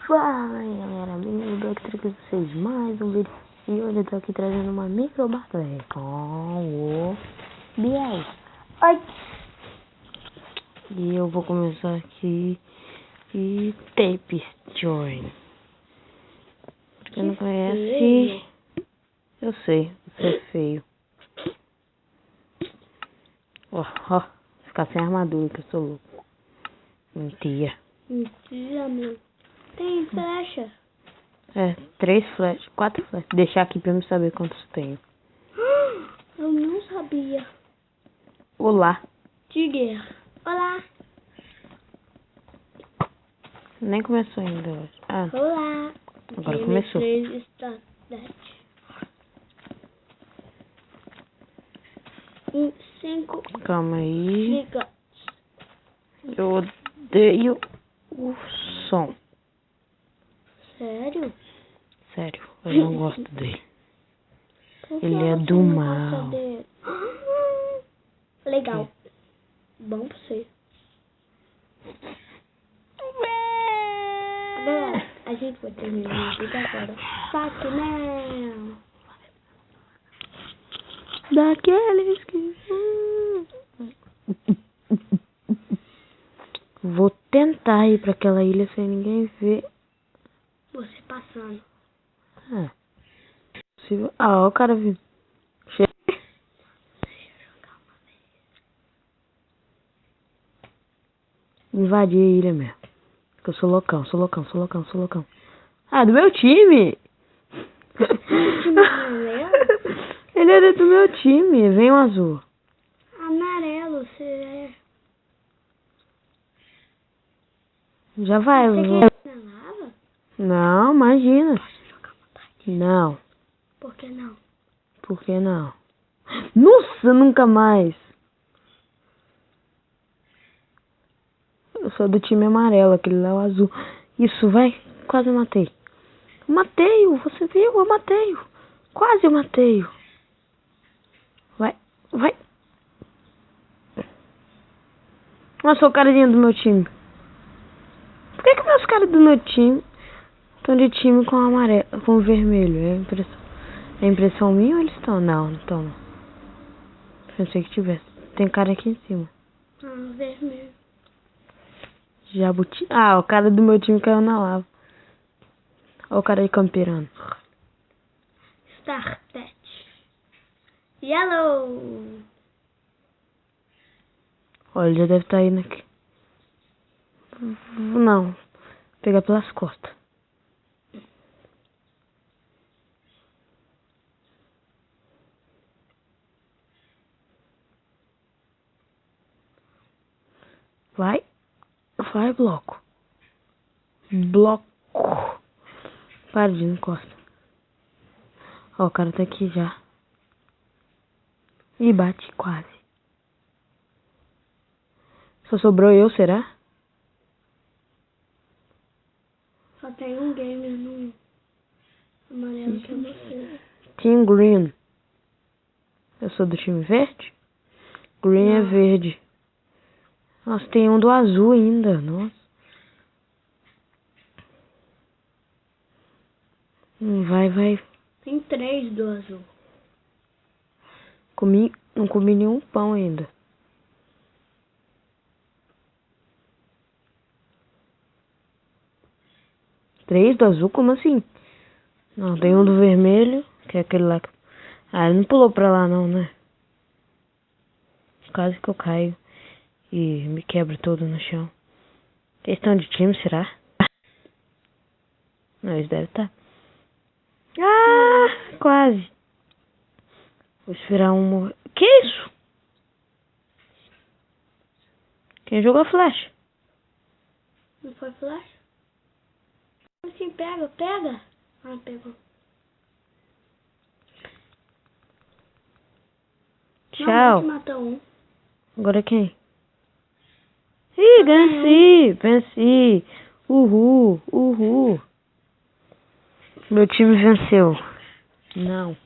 Fala aí galera, bem-vindo aqui trazer vocês mais um vídeo. E hoje eu tô aqui trazendo uma micro batalha com o Biel. Oi! E eu vou começar aqui e Tape Join. Quem não conhece, eu sei, você é feio. Ó, ficar sem armadura que eu sou louco. Mentira. Mentira, meu. Tem flecha. 3 flechas, 4 flechas. Deixar aqui pra eu saber quantos tenho. Eu não sabia. Olá. Tiger. Olá. Nem começou ainda hoje. Ah, Olá. agora começou. 3 está 10. 5. Calma aí. Fica. Eu odeio o som. Sério? Sério, eu não gosto dele. Por que Ele é você do não mal. gosta dele? Legal. Bom pra você. Galera, a gente vai terminar o vídeo agora. Só que não. Daqueles que... Vou tentar ir pra aquela ilha sem ninguém ver. Você passando. Ah, possível. Ah, ó, o cara vindo. Chega. Invadir a ilha mesmo. Porque eu sou loucão. Ah, do meu time! Ele era do meu time. Vem o azul. Amarelo, você é. Já vai. Você Eu vou... quer na lava? Não, imagina. Não. Por que não? Por que não? Nossa, nunca mais. Eu sou do time amarelo, aquele lá é o azul. Isso, vai. Quase eu matei. Matei-o, você viu? Eu matei-o. Quase eu matei-o. Vai. Nossa, o carinha do meu time. Por que meus caras do meu time estão de time com amarelo, com vermelho? É impressão minha ou eles estão? Não estão. Pensei que tivesse. Tem cara aqui em cima. Vermelho. Jabuti. Ah, o cara do meu time caiu na lava. Olha o cara aí camperando. Startet. Yellow. Olha, ele já deve estar indo aqui. Não. Pegar pelas costas. Vai, bloco. Para de encosta. Ó, o cara tá aqui já. E bate quase. Só sobrou eu, será? Só tem um gamer no amarelo que é você. Team Green. Eu sou do time verde? Green é verde. Nossa, tem um do azul ainda. Nossa. Vai. Tem 3 do azul. Não comi nenhum pão ainda. Três do azul? Como assim? Não, tem um do vermelho, que é aquele lá. Ah, ele não pulou pra lá não, né? Quase que eu caio e me quebro todo no chão. Eles estão de time, será? Não, eles devem estar. Ah, quase. Vou esperar um morrer. Que isso? Quem jogou a flecha? Não foi flash? Assim, pega. Ah, pegou. Tchau. Não, a gente matou um. Agora quem? Ih, venci. Uhul. Meu time venceu. Não.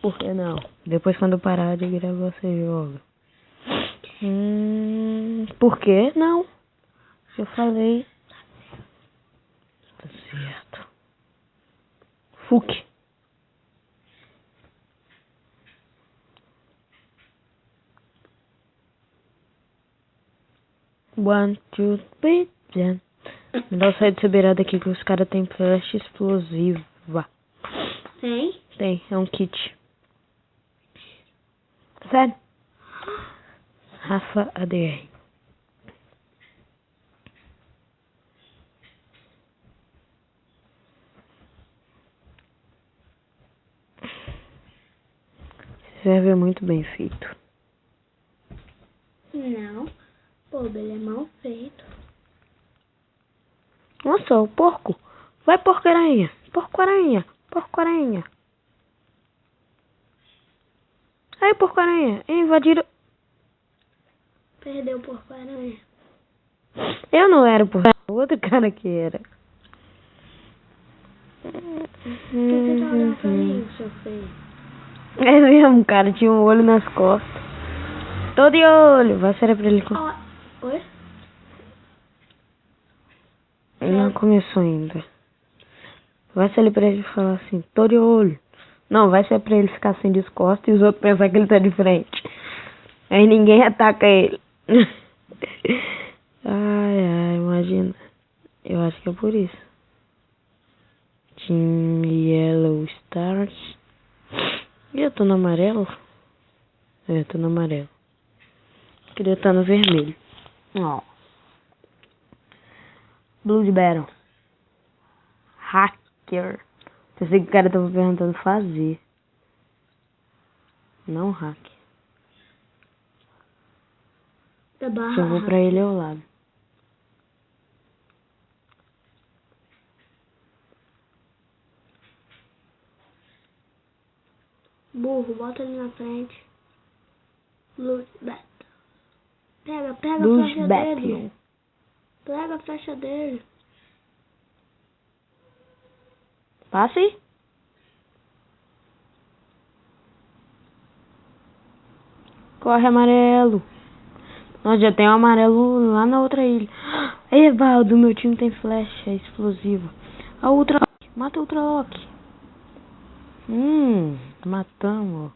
Por que não? Depois quando eu parar de gravar você joga. Por que não? Eu falei. Fuck. One, two, three, yeah. Melhor sair dessa beirada aqui que os caras têm flecha explosiva. Tem? Tem, é um kit. Sério? Rafa ADR. Serve muito bem feito. Não. Pô, ele é mal feito. Nossa, o porco. Vai, porco-aranha. Porco-aranha. Porco-aranha. Aí, porco-aranha. Invadiram. Perdeu o porco-aranha. Eu não era o porco. O outro cara que era. Por que você tá olhando pra mim, seu feio? É mesmo, cara. Tinha um olho nas costas. Tô de olho. Vai ser pra ele. Oi? Não começou ainda. Vai ser ali pra ele falar assim, tô de olho. Não, vai ser pra ele ficar assim de costas e os outros pensar que ele tá de frente. Aí ninguém ataca ele. Ai, imagina. Eu acho que é por isso. Team Yellow Stars. E eu tô no amarelo? É, eu tô no amarelo. Queria estar no vermelho. Ó. Blood Battle. Hacker. Pensei que o cara tava perguntando fazer. Não hack. Da barra. Se eu vou pra ele ao lado. Burro, bota ele na frente. Blood Battle. Pega a Blood flecha Battle. dele. Pega a flecha dele. Passe. Corre, amarelo. Nós já tem um amarelo lá na outra ilha. Eba, o do meu time tem flecha explosiva. A Ultra Lock. Mata a Ultra Lock. Matamos.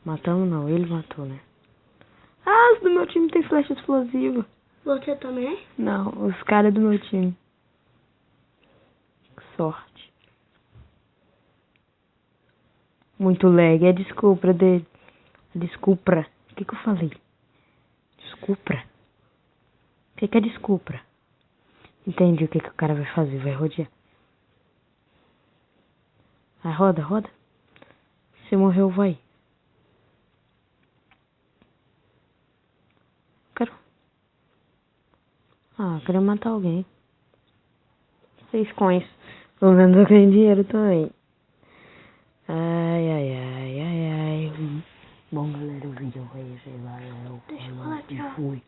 Matamos não, ele matou, né? Ah, os do meu time tem flecha explosiva. Você também? Não, os caras do meu time. Que sorte. Muito lag. É desculpa dele. Desculpa. O que eu falei? Desculpa. O que é desculpa? Entendi o que o cara vai fazer. Vai rodear. Vai, roda, roda. Se morreu, vai. Quero. Quero matar alguém. 6 coins. Pelo menos eu ganhei dinheiro também. Ai. Bom, galera, o vídeo foi esse. Valeu. Deixa eu falar tchau. Fui.